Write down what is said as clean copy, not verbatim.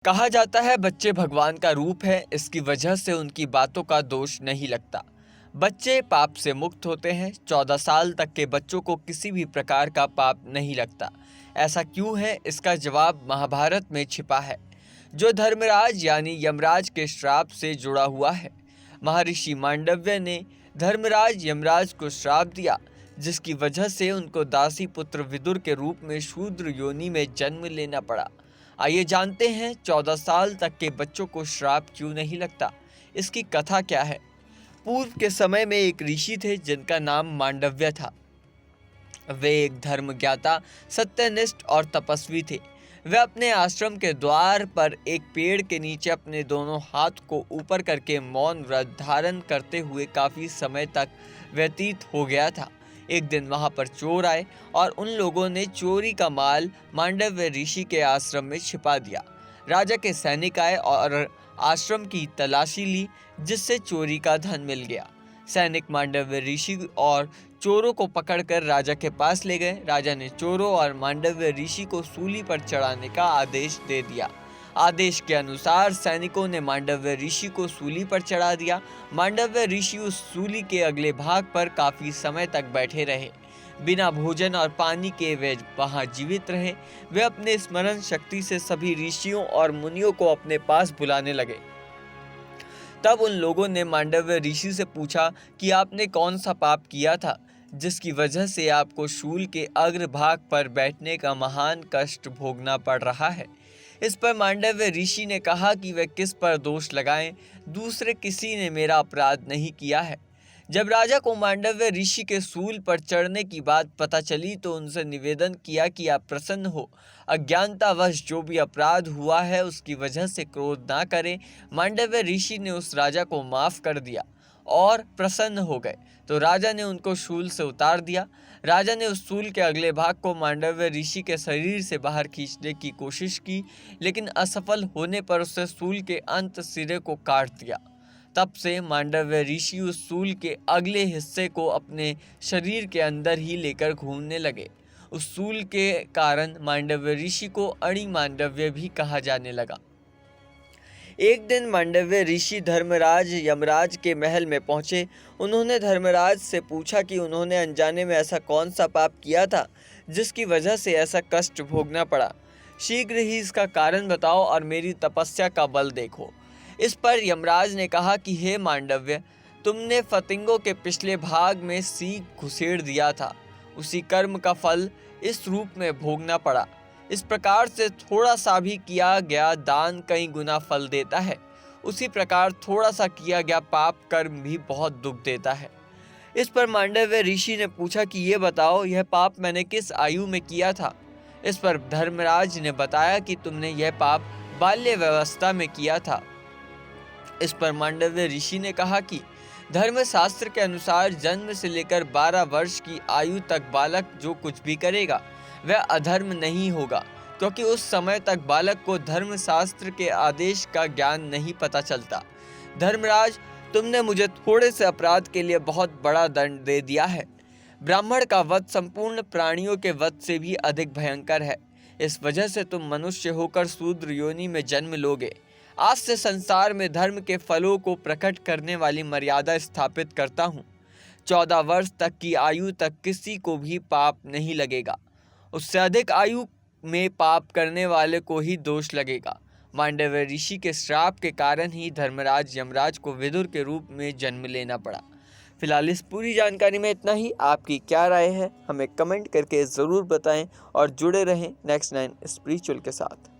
कहा जाता है बच्चे भगवान का रूप है, इसकी वजह से उनकी बातों का दोष नहीं लगता। बच्चे पाप से मुक्त होते हैं। 14 साल तक के बच्चों को किसी भी प्रकार का पाप नहीं लगता। ऐसा क्यों है, इसका जवाब महाभारत में छिपा है, जो धर्मराज यानी यमराज के श्राप से जुड़ा हुआ है। महर्षि मांडव्य ने धर्मराज यमराज को श्राप दिया, जिसकी वजह से उनको दासी पुत्र विदुर के रूप में शूद्र योनि में जन्म लेना पड़ा। आइए जानते हैं 14 साल तक के बच्चों को श्राप क्यों नहीं लगता। इसकी कथा क्या है। पूर्व के समय में एक ऋषि थे जिनका नाम मांडव्य था। वे एक धर्मज्ञाता, सत्यनिष्ठ और तपस्वी थे। वे अपने आश्रम के द्वार पर एक पेड़ के नीचे अपने दोनों हाथ को ऊपर करके मौन व्रत धारण करते हुए काफी समय तक व्यतीत हो गया था। एक दिन वहां पर चोर आए और उन लोगों ने चोरी का माल मांडव्य ऋषि के आश्रम में छिपा दिया। राजा के सैनिक आए और आश्रम की तलाशी ली, जिससे चोरी का धन मिल गया। सैनिक मांडव्य ऋषि और चोरों को पकड़कर राजा के पास ले गए। राजा ने चोरों और मांडव्य ऋषि को सूली पर चढ़ाने का आदेश दे दिया। आदेश के अनुसार सैनिकों ने मांडव्य ऋषि को सूली पर चढ़ा दिया। मांडव्य ऋषि उस सूली के अगले भाग पर काफी समय तक बैठे रहे। बिना भोजन और पानी के वे वहां जीवित रहे। वे अपने स्मरण शक्ति से सभी ऋषियों और मुनियों को अपने पास बुलाने लगे। तब उन लोगों ने मांडव्य ऋषि से पूछा कि आपने कौन सा पाप किया था, जिसकी वजह से आपको शूल के अग्रभाग पर बैठने का महान कष्ट भोगना पड़ रहा है। इस पर मांडव्य ऋषि ने कहा कि वे किस पर दोष लगाएं, दूसरे किसी ने मेरा अपराध नहीं किया है। जब राजा को मांडव्य ऋषि के सूल पर चढ़ने की बात पता चली तो उनसे निवेदन किया कि आप प्रसन्न हो, अज्ञानतावश जो भी अपराध हुआ है उसकी वजह से क्रोध ना करें। मांडव्य ऋषि ने उस राजा को माफ कर दिया और प्रसन्न हो गए, तो राजा ने उनको शूल से उतार दिया। राजा ने उस शूल के अगले भाग को मांडव्य ऋषि के शरीर से बाहर खींचने की कोशिश की, लेकिन असफल होने पर उससे शूल के अंत सिरे को काट दिया। तब से मांडव्य ऋषि उस शूल के अगले हिस्से को अपने शरीर के अंदर ही लेकर घूमने लगे। उस शूल के कारण मांडव्य ऋषि को अणि मांडव्य भी कहा जाने लगा। एक दिन मांडव्य ऋषि धर्मराज यमराज के महल में पहुंचे। उन्होंने धर्मराज से पूछा कि उन्होंने अनजाने में ऐसा कौन सा पाप किया था जिसकी वजह से ऐसा कष्ट भोगना पड़ा। शीघ्र ही इसका कारण बताओ और मेरी तपस्या का बल देखो। इस पर यमराज ने कहा कि हे मांडव्य, तुमने फतिंगों के पिछले भाग में सींग घुसेड़ दिया था, उसी कर्म का फल इस रूप में भोगना पड़ा। इस प्रकार से थोड़ा सा भी किया गया दान कई गुना फल देता है, उसी प्रकार थोड़ा सा किया गया पाप कर्म भी बहुत दुख देता है। इस पर मांडव्य ऋषि ने पूछा कि ये बताओ, यह पाप मैंने किस आयु में किया था। इस पर धर्मराज ने बताया कि तुमने यह पाप बाल्य व्यवस्था में किया था। इस पर मांडव्य ऋषि ने कहा कि धर्मशास्त्र के अनुसार जन्म से लेकर 12 वर्ष की आयु तक बालक जो कुछ भी करेगा वह अधर्म नहीं होगा, क्योंकि उस समय तक बालक को धर्मशास्त्र के आदेश का ज्ञान नहीं पता चलता। धर्मराज, तुमने मुझे थोड़े से अपराध के लिए बहुत बड़ा दंड दे दिया है। ब्राह्मण का वध संपूर्ण प्राणियों के वध से भी अधिक भयंकर है। इस वजह से तुम मनुष्य होकर शूद्र योनि में जन्म लोगे। आज से संसार में धर्म के फलों को प्रकट करने वाली मर्यादा स्थापित करता हूँ। 14 वर्ष तक की आयु तक किसी को भी पाप नहीं लगेगा। उससे अधिक आयु में पाप करने वाले को ही दोष लगेगा। मांडव्य ऋषि के श्राप के कारण ही धर्मराज यमराज को विदुर के रूप में जन्म लेना पड़ा। फिलहाल इस पूरी जानकारी में इतना ही। आपकी क्या राय है हमें कमेंट करके ज़रूर बताएं और जुड़े रहें नेक्स्ट 9 स्पिरिचुअल के साथ।